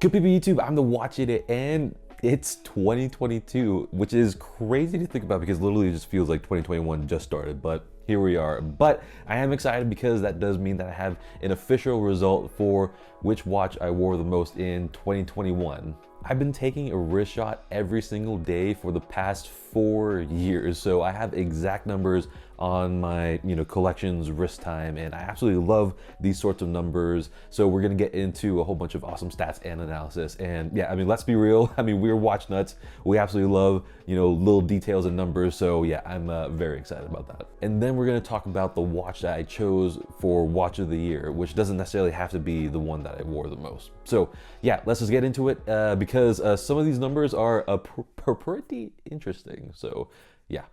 Good people YouTube, I'm the Watch Idiot, and it's 2022, which is crazy to think about because literally it just feels like 2021 just started, but here we are. But I am excited because that does mean that I have an official result for which watch I wore the most in 2021. I've been taking a wrist shot every single day for the past 4 years, so I have exact numbers on my collections wrist time, and I absolutely love these sorts of numbers. So we're gonna get into a whole bunch of awesome stats and analysis. And yeah, I mean, let's be real, I mean, we're watch nuts. We absolutely love little details and numbers. So yeah, I'm very excited about that. And then we're gonna talk about the watch that I chose for watch of the year, which doesn't necessarily have to be the one that I wore the most. So yeah, let's just get into it because some of these numbers are pretty interesting. So yeah.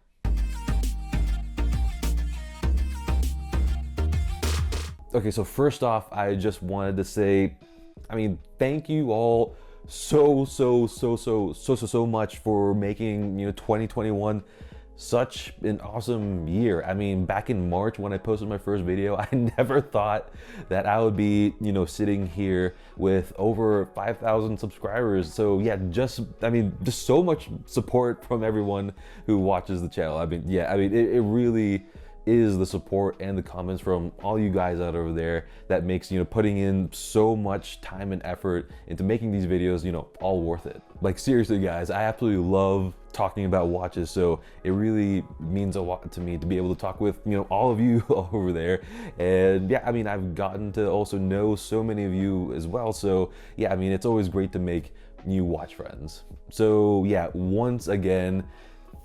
Okay, so first off, I just wanted to say, I mean, thank you all so much for making 2021 such an awesome year. I mean, back in March when I posted my first video, I never thought that I would be, sitting here with over 5,000 subscribers. So yeah, just so much support from everyone who watches the channel. I mean, yeah, I mean, it really is the support and the comments from all you guys out over there that makes putting in so much time and effort into making these videos all worth it. Like seriously guys, I absolutely love talking about watches, so it really means a lot to me to be able to talk with all of you over there. And yeah, I mean, I've gotten to also know so many of you as well, so yeah, I mean, it's always great to make new watch friends. So yeah, once again,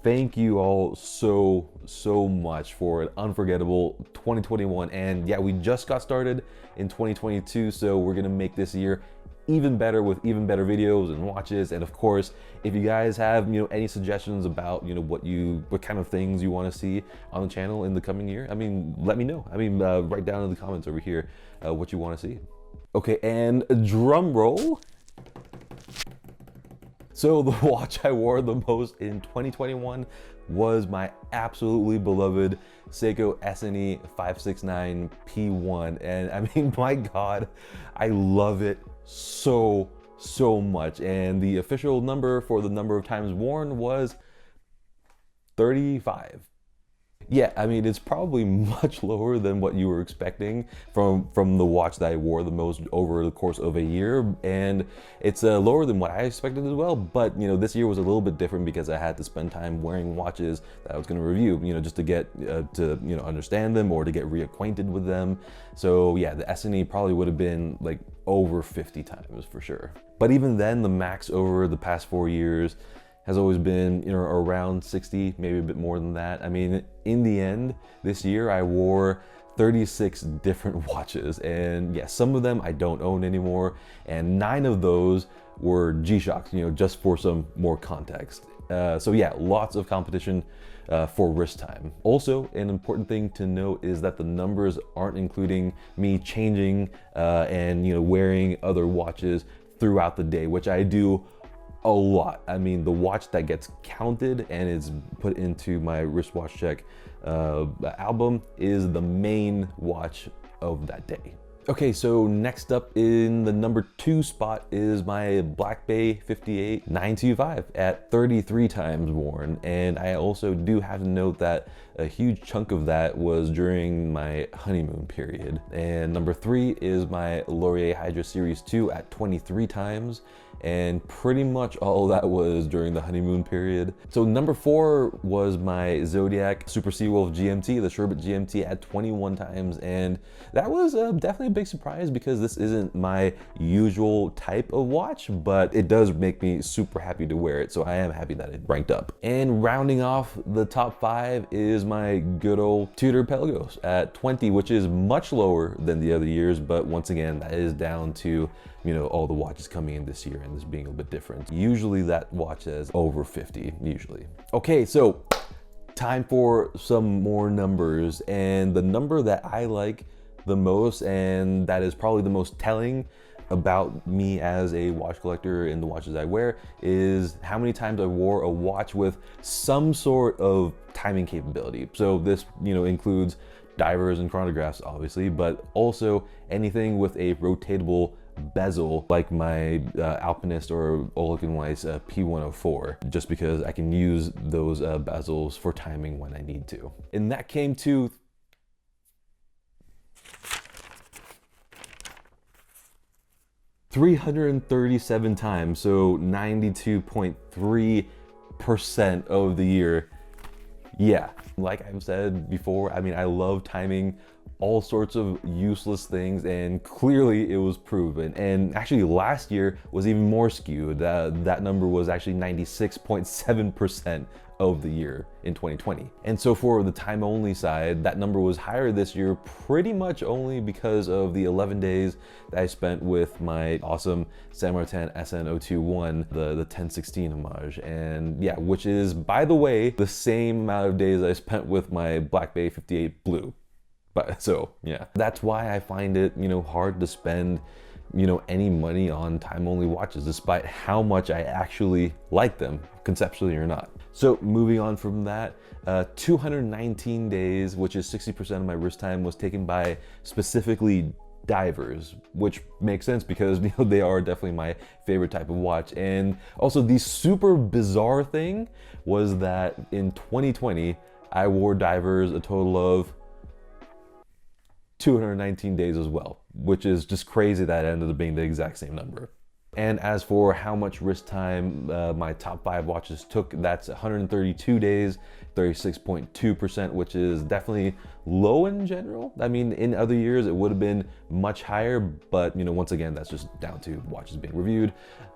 thank you all so much for an unforgettable 2021. And yeah, we just got started in 2022, so we're gonna make this year even better with even better videos and watches. And of course, if you guys have any suggestions about what kind of things you want to see on the channel in the coming year, I mean, let me know. I mean, write down in the comments over here what you want to see. Okay, and drum roll. So the watch I wore the most in 2021 was my absolutely beloved Seiko SNE 569 P1. And I mean, my God, I love it so much. And the official number for the number of times worn was 35. Yeah, I mean, it's probably much lower than what you were expecting from the watch that I wore the most over the course of a year, and it's lower than what I expected as well. But this year was a little bit different because I had to spend time wearing watches that I was going to review, just to get to understand them or to get reacquainted with them. So yeah, the SNE probably would have been like over 50 times for sure. But even then, the max over the past 4 years has always been around 60, maybe a bit more than that. I mean, in the end, this year I wore 36 different watches, and yeah, some of them I don't own anymore, and 9 of those were G-Shocks, just for some more context. So yeah, lots of competition for wrist time. Also, an important thing to note is that the numbers aren't including me changing and wearing other watches throughout the day, which I do a lot. I mean, the watch that gets counted and is put into my wristwatch check album is the main watch of that day. Okay, so next up in the number 2 spot is my Black Bay 58 925 at 33 times worn. And I also do have to note that a huge chunk of that was during my honeymoon period. And number 3 is my Laurier Hydra Series 2 at 23 times. And pretty much all of that was during the honeymoon period. So number 4 was my Zodiac Super Seawolf GMT, the Sherbet GMT at 21 times. And that was definitely a big surprise because this isn't my usual type of watch, but it does make me super happy to wear it. So I am happy that it ranked up. And rounding off the top 5 is my good old Tudor Pelagos at 20, which is much lower than the other years. But once again, that is down to all the watches coming in this year and this being a bit different. Usually that watch is over 50, usually. Okay, so time for some more numbers. And the number that I like the most, and that is probably the most telling about me as a watch collector and the watches I wear, is how many times I wore a watch with some sort of timing capability. So this, includes divers and chronographs, obviously, but also anything with a rotatable bezel like my Alpinist or Oleg & Weiss P104, just because I can use those bezels for timing when I need to. And that came to 337 times, so 92.3% of the year. Yeah, like I've said before, I mean, I love timing all sorts of useless things, and clearly it was proven. And actually last year was even more skewed. That number was actually 96.7% of the year in 2020. And so for the time only side, that number was higher this year pretty much only because of the 11 days that I spent with my awesome Saint Martin SN021, the 1016 homage. And yeah, which is, by the way, the same amount of days I spent with my Black Bay 58 Blue. But so yeah, that's why I find it, you know, hard to spend, you know, any money on time only watches, despite how much I actually like them, conceptually or not. So moving on from that, 219 days, which is 60% of my wrist time, was taken by specifically divers, which makes sense because, you know, they are definitely my favorite type of watch. And also the super bizarre thing was that in 2020, I wore divers a total of 219 days as well, which is just crazy that it ended up being the exact same number. And as for how much wrist time my top 5 watches took, that's 132 days, 36.2%, which is definitely low in general. I mean, in other years it would have been much higher, but, you know, once again, that's just down to watches being reviewed.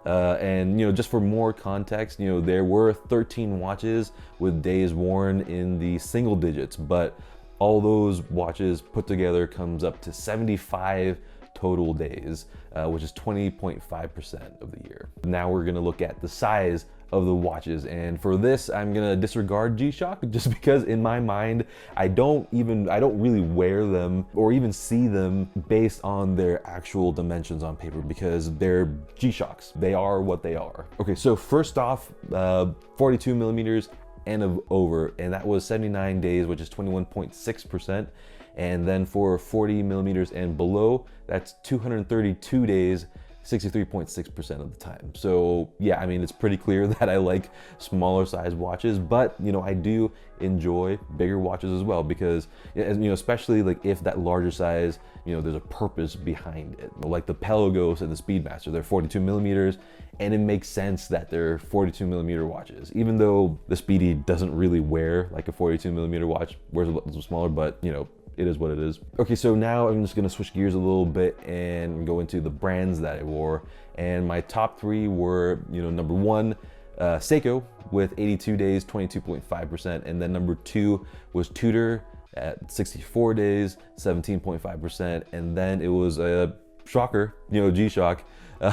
And, you know, just for more context, you know, there were 13 watches with days worn in the single digits, but all those watches put together comes up to 75 total days, which is 20.5% of the year. Now we're gonna look at the size of the watches, and for this I'm gonna disregard G-Shock just because in my mind I don't really wear them or even see them based on their actual dimensions on paper, because they're G-Shocks. They are what they are. Okay, so first off, 42 millimeters and over, and that was 79 days, which is 21.6%. And then for 40 millimeters and below, that's 232 days, 63.6% of the time. So yeah, I mean, it's pretty clear that I like smaller size watches, but, you know, I do enjoy bigger watches as well, because, you know, especially like if that larger size, you know, there's a purpose behind it. Like the Pelagos and the Speedmaster, they're 42 millimeters, and it makes sense that they're 42 millimeter watches, even though the Speedy doesn't really wear like a 42 millimeter watch, wears a little smaller, but, you know, it is what it is. Okay, so now I'm just gonna switch gears a little bit and go into the brands that I wore. And my top 3 were, you know, number 1, Seiko with 82 days, 22.5%. And then number 2 was Tudor at 64 days, 17.5%. And then it was a shocker, you know, G-Shock,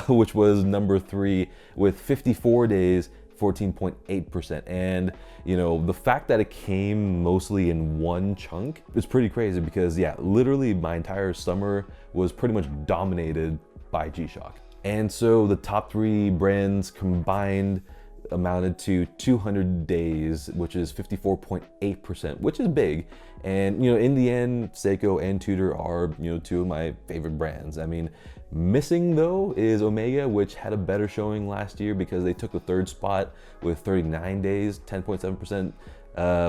which was number 3 with 54 days, 14.8%. And, you know, the fact that it came mostly in one chunk is pretty crazy, because yeah, literally my entire summer was pretty much dominated by G-Shock. And so the top 3 brands combined amounted to 200 days, which is 54.8%, which is big. And, you know, in the end, Seiko and Tudor are, you know, 2 of my favorite brands. I mean, missing though is Omega, which had a better showing last year because they took the 3rd spot with 39 days, 10.7%.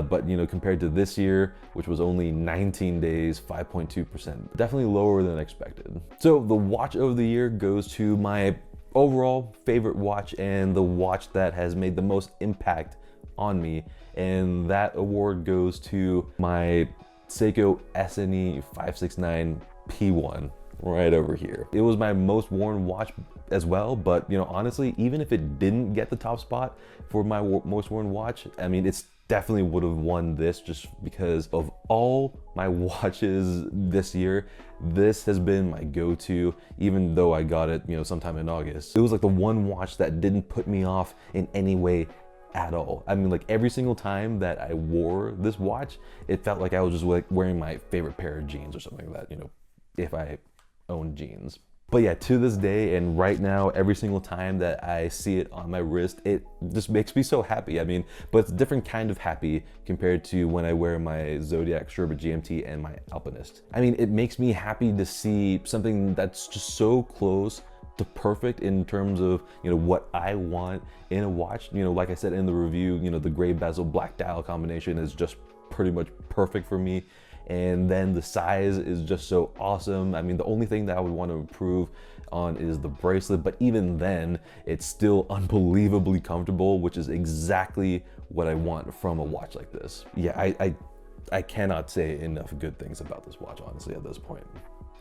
But, you know, compared to this year, which was only 19 days, 5.2%, definitely lower than expected. So the watch of the year goes to my overall favorite watch and the watch that has made the most impact on me, and that award goes to my Seiko SNE 569 P1 right over here. It was my most worn watch as well, but, you know, honestly, even if it didn't get the top spot for my most worn watch, I mean, it's definitely would have won this, just because of all my watches this year. This has been my go-to, even though I got it, you know, sometime in August. It was like the one watch that didn't put me off in any way at all. I mean, like every single time that I wore this watch, it felt like I was just like wearing my favorite pair of jeans or something like that, you know, if I own jeans. But yeah, to this day and right now, every single time that I see it on my wrist, it just makes me so happy. I mean, but it's a different kind of happy compared to when I wear my Zodiac Sherbet GMT and my Alpinist. I mean, it makes me happy to see something that's just so close to perfect in terms of, you know, what I want in a watch. You know, like I said in the review, you know, the gray bezel black dial combination is just pretty much perfect for me. And then the size is just so awesome. I mean, the only thing that I would want to improve on is the bracelet, but even then it's still unbelievably comfortable, which is exactly what I want from a watch like this. Yeah, I cannot say enough good things about this watch, honestly, at this point.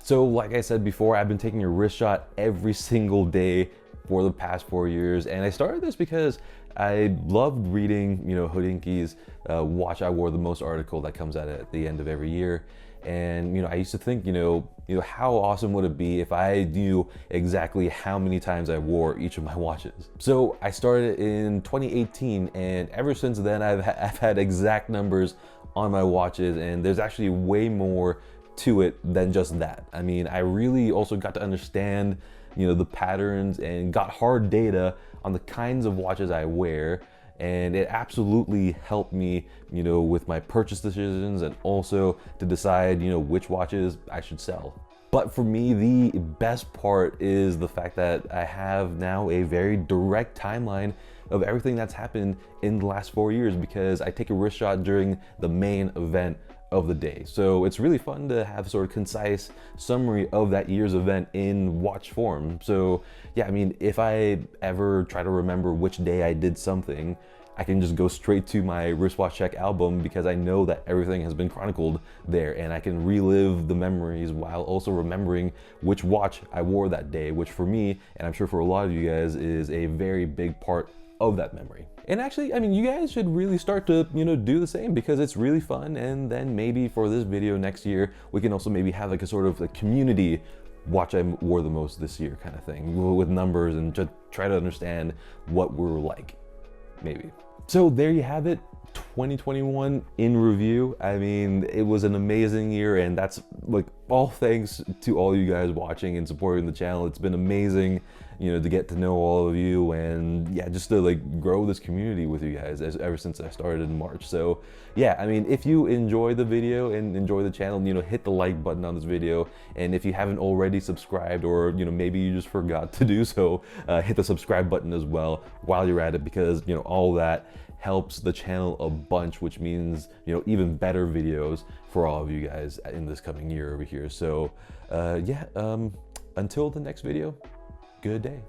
So like I said before, I've been taking a wrist shot every single day for the past 4 years. And I started this because I loved reading, you know, Hodinkee's Watch I Wore the Most article that comes out at the end of every year. And, you know, I used to think, you know, how awesome would it be if I knew exactly how many times I wore each of my watches. So I started in 2018, and ever since then, I've had exact numbers on my watches, and there's actually way more to it than just that. I mean, I really also got to understand, you know, the patterns and got hard data on the kinds of watches I wear, and it absolutely helped me, you know, with my purchase decisions and also to decide, you know, which watches I should sell. But for me, the best part is the fact that I have now a very direct timeline of everything that's happened in the last 4 years, because I take a wrist shot during the main event of the day. So it's really fun to have sort of concise summary of that year's event in watch form. So yeah, I mean, if I ever try to remember which day I did something, I can just go straight to my wristwatch check album, because I know that everything has been chronicled there, and I can relive the memories while also remembering which watch I wore that day, which for me, and I'm sure for a lot of you guys, is a very big part of that memory. And actually, I mean, you guys should really start to, you know, do the same, because it's really fun. And then maybe for this video next year, we can also maybe have like a sort of a community watch I wore the most this year kind of thing, with numbers, and just try to understand what we're like, maybe. So there you have it, 2021 in review. I mean, it was an amazing year, and that's like all thanks to all you guys watching and supporting the channel. It's been amazing, you know, to get to know all of you, and yeah, just to like grow this community with you guys ever since I started in March. So yeah, I mean, if you enjoy the video and enjoy the channel, you know, hit the like button on this video. And if you haven't already subscribed, or, you know, maybe you just forgot to do so, hit the subscribe button as well while you're at it, because, you know, all that helps the channel a bunch, which means, you know, even better videos for all of you guys in this coming year over here. So yeah, until the next video, good day.